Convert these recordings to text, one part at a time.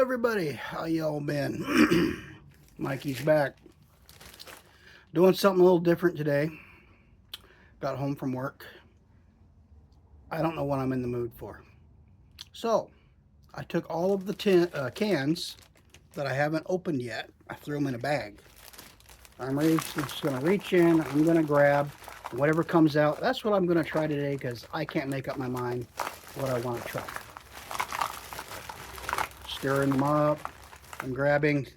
everybody, how y'all been? Mikey's back. Doing something a little different today. Got home from work. I don't know what I'm in the mood for. So, I took all of the cans that I haven't opened yet. I threw them in a bag. I'm just going to reach in. I'm going to grab whatever comes out. That's what I'm going to try today because I can't make up my mind what I want to try. Stirring them up. I'm grabbing.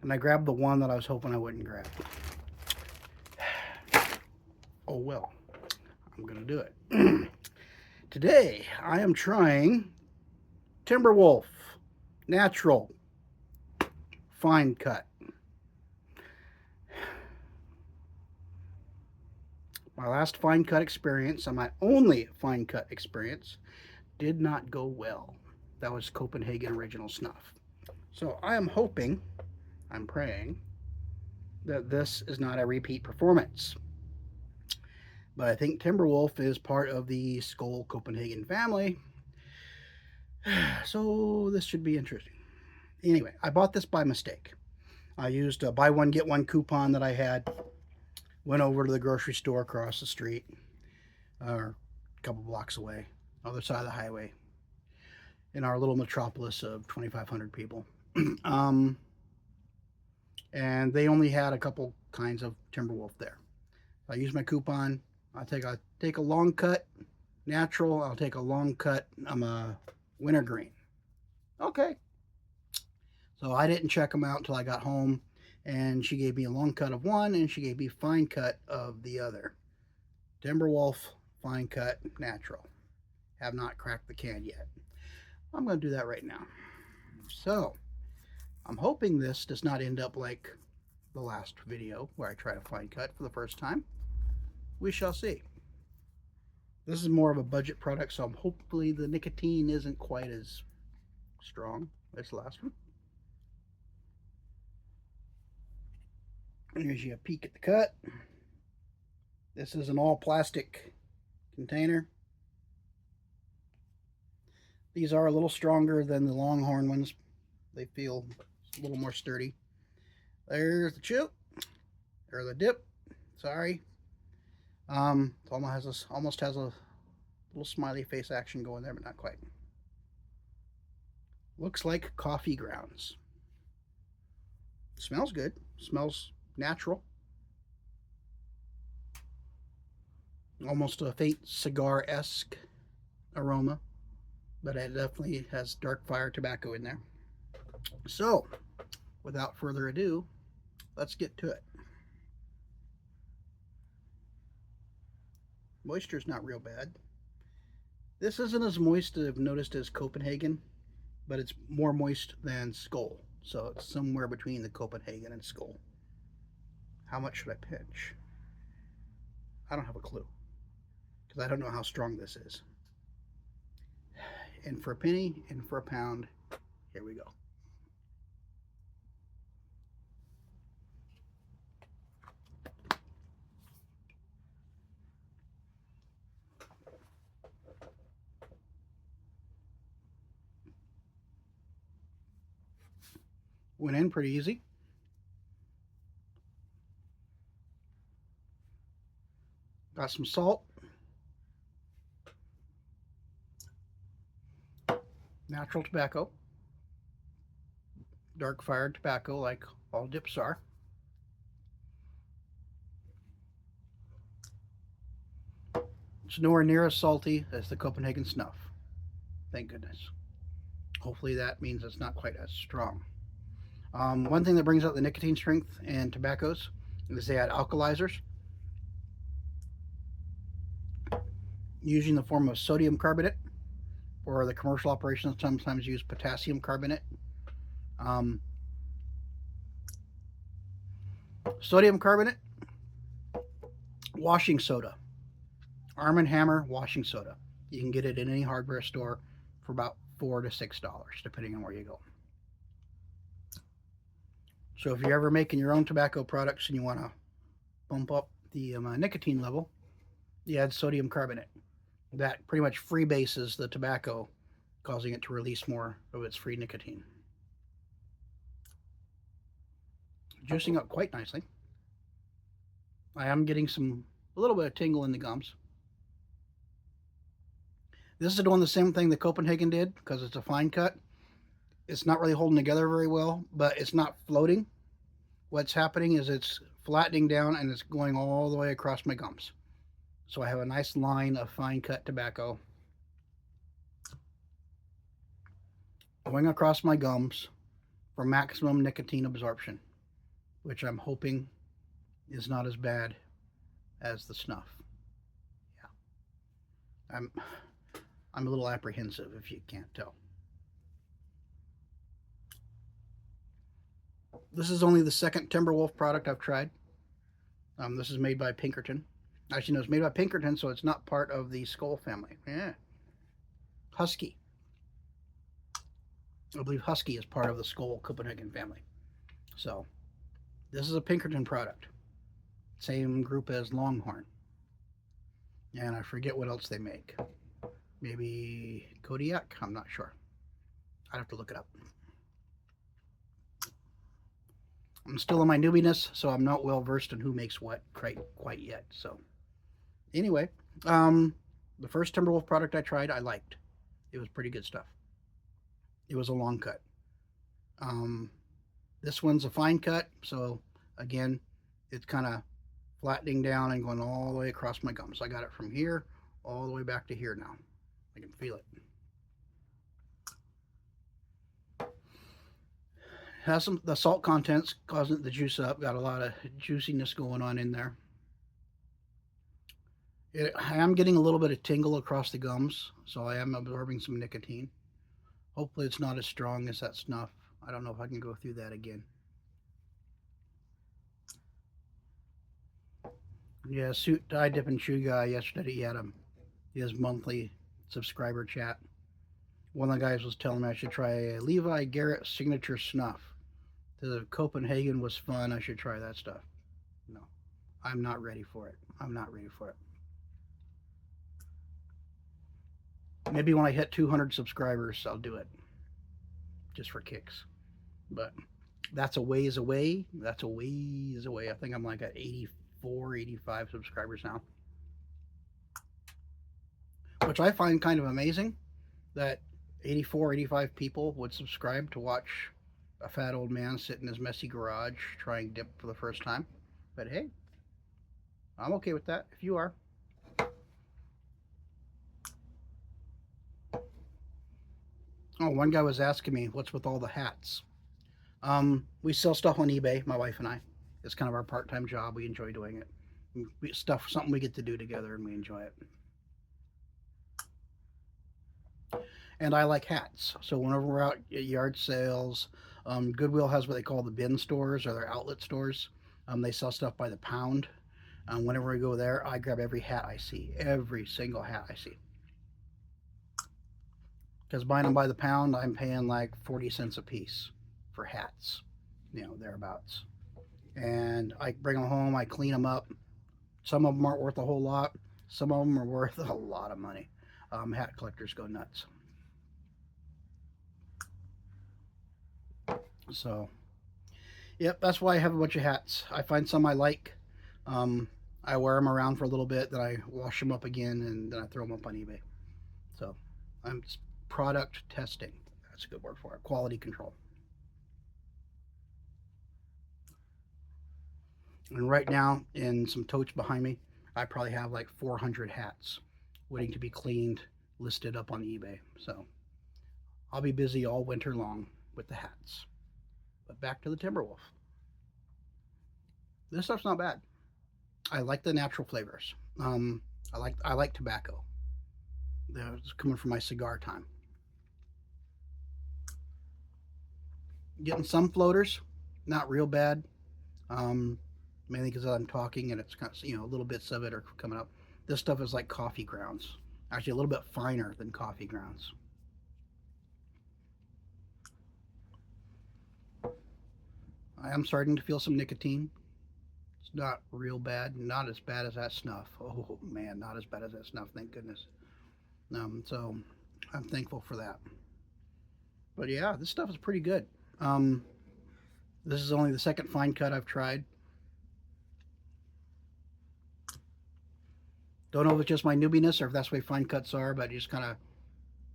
And I grabbed the one that I was hoping I wouldn't grab. Oh well, I'm going to do it. Today, I am trying Timberwolf Natural Fine Cut. My last fine cut experience, and my only fine cut experience, did not go well. That was Copenhagen Original Snuff. So I am hoping, I'm praying, that this is not a repeat performance. But I think Timberwolf is part of the Skoal Copenhagen family. So this should be interesting. Anyway, I bought this by mistake. I used a buy one, get one coupon that I had. Went over to the grocery store across the street, or a couple blocks away, other side of the highway, in our little metropolis of 2,500 people. And they only had a couple kinds of Timberwolf there. I used my coupon. I'll take a long cut natural. I'll take a long cut wintergreen. Okay. So I didn't check them out until I got home, and she gave me a long cut of one, and she gave me fine cut of the other. Timberwolf fine cut natural. Have not cracked the can yet. I'm going to do that right now. So I'm hoping this does not end up like the last video where I try to fine cut for the first time. We shall see. This is more of a budget product, so hopefully the nicotine isn't quite as strong as the last one. Here's you a peek at the cut. This is an all plastic container. These are a little stronger than the Longhorn ones. They feel a little more sturdy. There's the chew, or the dip. Sorry. It almost has a little smiley face action going there, but not quite. Looks like coffee grounds. Smells good. Smells natural. Almost a faint cigar-esque aroma, but it definitely has dark fire tobacco in there. So, without further ado, let's get to it. Moisture's not real bad. This isn't as moist as I've noticed as Copenhagen, but it's more moist than Skoal. So it's somewhere between the Copenhagen and Skoal. How much should I pinch? I don't have a clue, because I don't know how strong this is. And for a penny, and for a pound, here we go. Went in pretty easy. Got some salt. Natural tobacco. Dark fired tobacco like all dips are. It's nowhere near as salty as the Copenhagen Snuff. Thank goodness. Hopefully that means it's not quite as strong. One thing that brings out the nicotine strength in tobaccos is they add alkalizers, usually in the form of sodium carbonate, or the commercial operations sometimes use potassium carbonate. Sodium carbonate, washing soda, Arm & Hammer washing soda. You can get it in any hardware store for about $4 to $6, depending on where you go. So if you're ever making your own tobacco products and you want to bump up the nicotine level, you add sodium carbonate. That pretty much freebases the tobacco causing it to release more of its free nicotine. Juicing up quite nicely. I am getting a little bit of tingle in the gums. This is doing the same thing that Copenhagen did because it's a fine cut. It's not really holding together very well, but it's not floating. What's happening is it's flattening down and it's going all the way across my gums. So I have a nice line of fine cut tobacco going across my gums for maximum nicotine absorption, which I'm hoping is not as bad as the snuff. Yeah. I'm a little apprehensive if you can't tell. This is only the second Timberwolf product I've tried. This is made by Pinkerton. Actually, no, it's made by Pinkerton, so it's not part of the Skoal family. Yeah. Husky. I believe Husky is part of the Skoal Copenhagen family. So, this is a Pinkerton product. Same group as Longhorn. And I forget what else they make. Maybe Kodiak? I'm not sure. I'd have to look it up. I'm still in my newbiness, so I'm not well versed in who makes what quite yet. So, anyway, the first Timberwolf product I tried, I liked. It was pretty good stuff. It was a long cut. This one's a fine cut, so again, it's kind of flattening down and going all the way across my gums. I got it from here all the way back to here now. I can feel it. Has the salt contents causing it to juice up. Got a lot of juiciness going on in there. I am getting a little bit of tingle across the gums, so I am absorbing some nicotine. Hopefully it's not as strong as that snuff. I don't know if I can go through that again. Yeah, Suit Die Dip and Chew guy yesterday, he had his monthly subscriber chat. One of the guys was telling me I should try a Levi Garrett signature snuff. The Copenhagen was fun. I should try that stuff. No, I'm not ready for it. I'm not ready for it. Maybe when I hit 200 subscribers, I'll do it. Just for kicks. But that's a ways away. That's a ways away. I think I'm like at 84, 85 subscribers now. Which I find kind of amazing that 84, 85 people would subscribe to watch a fat old man sit in his messy garage trying dip for the first time. But hey, I'm okay with that if you are. Oh, one guy was asking me what's with all the hats. We sell stuff on eBay, my wife and I. It's kind of our part-time job. We enjoy doing it. Something we get to do together, and we enjoy it. And I like hats. So whenever we're out at yard sales, Goodwill has what they call the bin stores or their outlet stores. They sell stuff by the pound. Whenever we go there, I grab every hat I see, every single hat I see. Because buying them by the pound, I'm paying like 40 cents a piece for hats, thereabouts. And I bring them home, I clean them up. Some of them aren't worth a whole lot. Some of them are worth a lot of money. Hat collectors go nuts. So, yep, that's why I have a bunch of hats. I find some I like. I wear them around for a little bit, then I wash them up again, and then I throw them up on eBay. So, I'm just product testing. That's a good word for it. Quality control. And right now, in some totes behind me, I probably have like 400 hats waiting to be cleaned, listed up on eBay. So, I'll be busy all winter long with the hats. But back to the Timberwolf. This stuff's not bad. I like the natural flavors. I like tobacco. It's coming from my cigar time. Getting some floaters, not real bad. Mainly because I'm talking and it's kind of, little bits of it are coming up. This stuff is like coffee grounds. Actually, a little bit finer than coffee grounds. I am starting to feel some nicotine. It's not real bad. Not as bad as that snuff. Oh, man, not as bad as that snuff. Thank goodness. So I'm thankful for that. But yeah, this stuff is pretty good. This is only the second fine cut I've tried. Don't know if it's just my newbiness or if that's the way fine cuts are, but it just kind of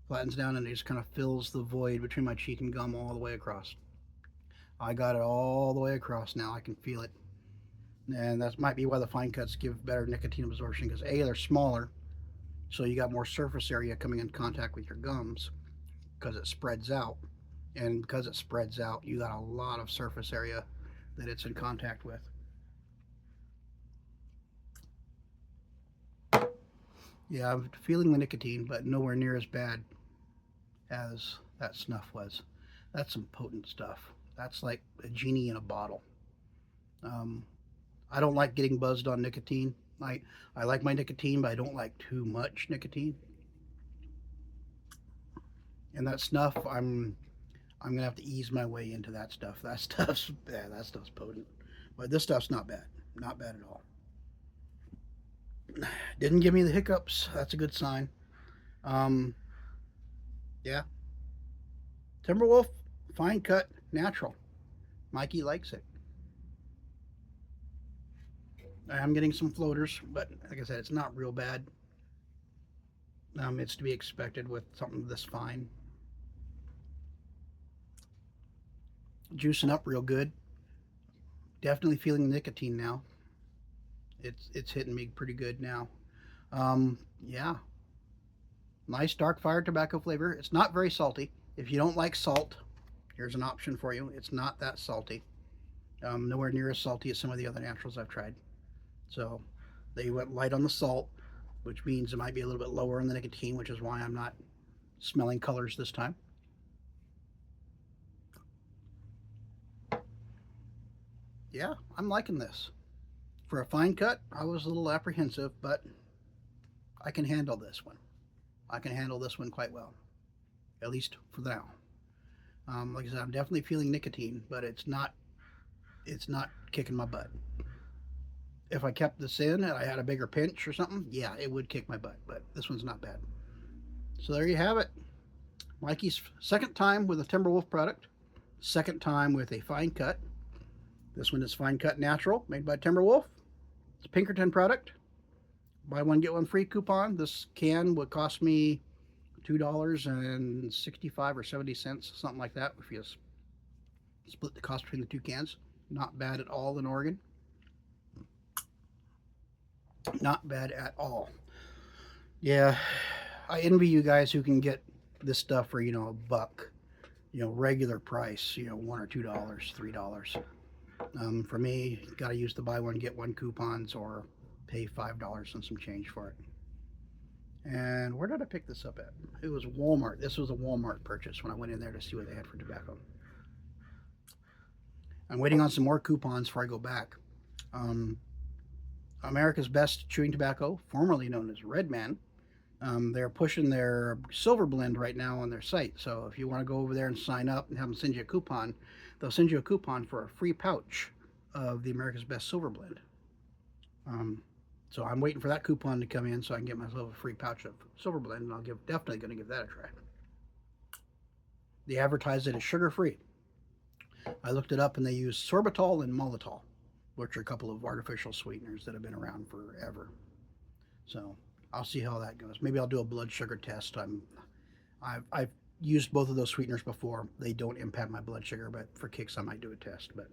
flattens down and it just kind of fills the void between my cheek and gum all the way across. I got it all the way across now. I can feel it. And that might be why the fine cuts give better nicotine absorption, because A, they're smaller, so you got more surface area coming in contact with your gums because it spreads out. And because it spreads out, you got a lot of surface area that it's in contact with. Yeah, I'm feeling the nicotine, but nowhere near as bad as that snuff was. That's some potent stuff. That's like a genie in a bottle. Um, I don't like getting buzzed on nicotine. I like my nicotine, but I don't like too much nicotine. And that snuff, I'm gonna have to ease my way into that stuff. That stuff's potent. But this stuff's not bad. Not bad at all. Didn't give me the hiccups. That's a good sign. Um, yeah. Timberwolf, fine cut, natural. Mikey likes it. I'm getting some floaters, but like I said, it's not real bad. It's to be expected with something this fine. Juicing up real good. Definitely feeling nicotine now. It's hitting me pretty good now. Yeah, nice dark fire tobacco flavor. It's not very salty. If you don't like salt, here's an option for you. It's not that salty. Nowhere near as salty as some of the other naturals I've tried. So they went light on the salt, which means it might be a little bit lower on the nicotine, which is why I'm not smelling colors this time. Yeah, I'm liking this. For a fine cut, I was a little apprehensive, but I can handle this one. I can handle this one quite well, at least for now. Like I said, I'm definitely feeling nicotine, but it's not kicking my butt. If I kept this in and I had a bigger pinch or something, yeah, it would kick my butt, but this one's not bad. So there you have it. Mikey's second time with a Timberwolf product, second time with a fine cut. This one is fine cut natural, made by Timberwolf. It's a Pinkerton product. Buy one, get one free coupon. This can would cost me $2.65 or 70 cents, something like that, if you split the cost between the two cans. Not bad at all in Oregon. Not bad at all. Yeah, I envy you guys who can get this stuff for, a buck, regular price, $1 or $2, $3. For me, got to use the buy one, get one coupons or pay $5 and some change for it. And where did I pick this up at? It was Walmart. This was a Walmart purchase when I went in there to see what they had for tobacco. I'm waiting on some more coupons before I go back. America's Best Chewing Tobacco, formerly known as Redman, they're pushing their silver blend right now on their site. So if you want to go over there and sign up and have them send you a coupon, they'll send you a coupon for a free pouch of the America's Best Silver Blend. So I'm waiting for that coupon to come in so I can get myself a free pouch of Silver Blend, and definitely going to give that a try. They advertise it as sugar-free. I looked it up, and they use sorbitol and maltitol, which are a couple of artificial sweeteners that have been around forever. So I'll see how that goes. Maybe I'll do a blood sugar test. I've used both of those sweeteners before. They don't impact my blood sugar, but for kicks I might do a test. But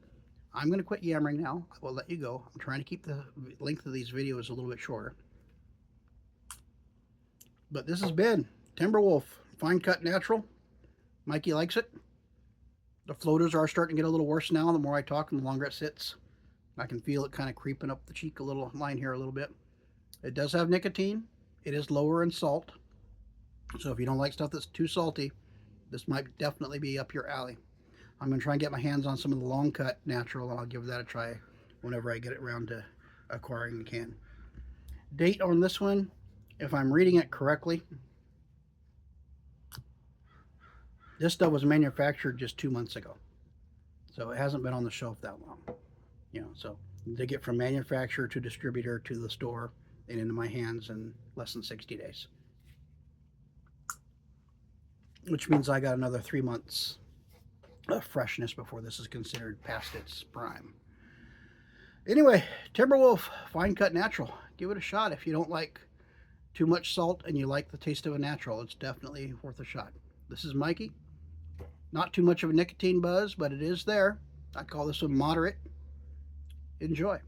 I'm going to quit yammering now. I will let you go. I'm trying to keep the length of these videos a little bit shorter. But this has been Timberwolf Fine Cut Natural. Mikey likes it. The floaters are starting to get a little worse now. The more I talk and the longer it sits. I can feel it kind of creeping up the cheek line here a little bit. It does have nicotine. It is lower in salt. So if you don't like stuff that's too salty, this might definitely be up your alley. I'm going to try and get my hands on some of the long cut natural, and I'll give that a try whenever I get around to acquiring the can. Date on this one, if I'm reading it correctly, this stuff was manufactured just 2 months ago. So it hasn't been on the shelf that long. So they get from manufacturer to distributor to the store and into my hands in less than 60 days. which means I got another 3 months of freshness before this is considered past its prime. Anyway, Timberwolf Fine Cut Natural. Give it a shot if you don't like too much salt and you like the taste of a natural. It's definitely worth a shot. This is Mikey. Not too much of a nicotine buzz, but it is there. I call this one moderate. Enjoy.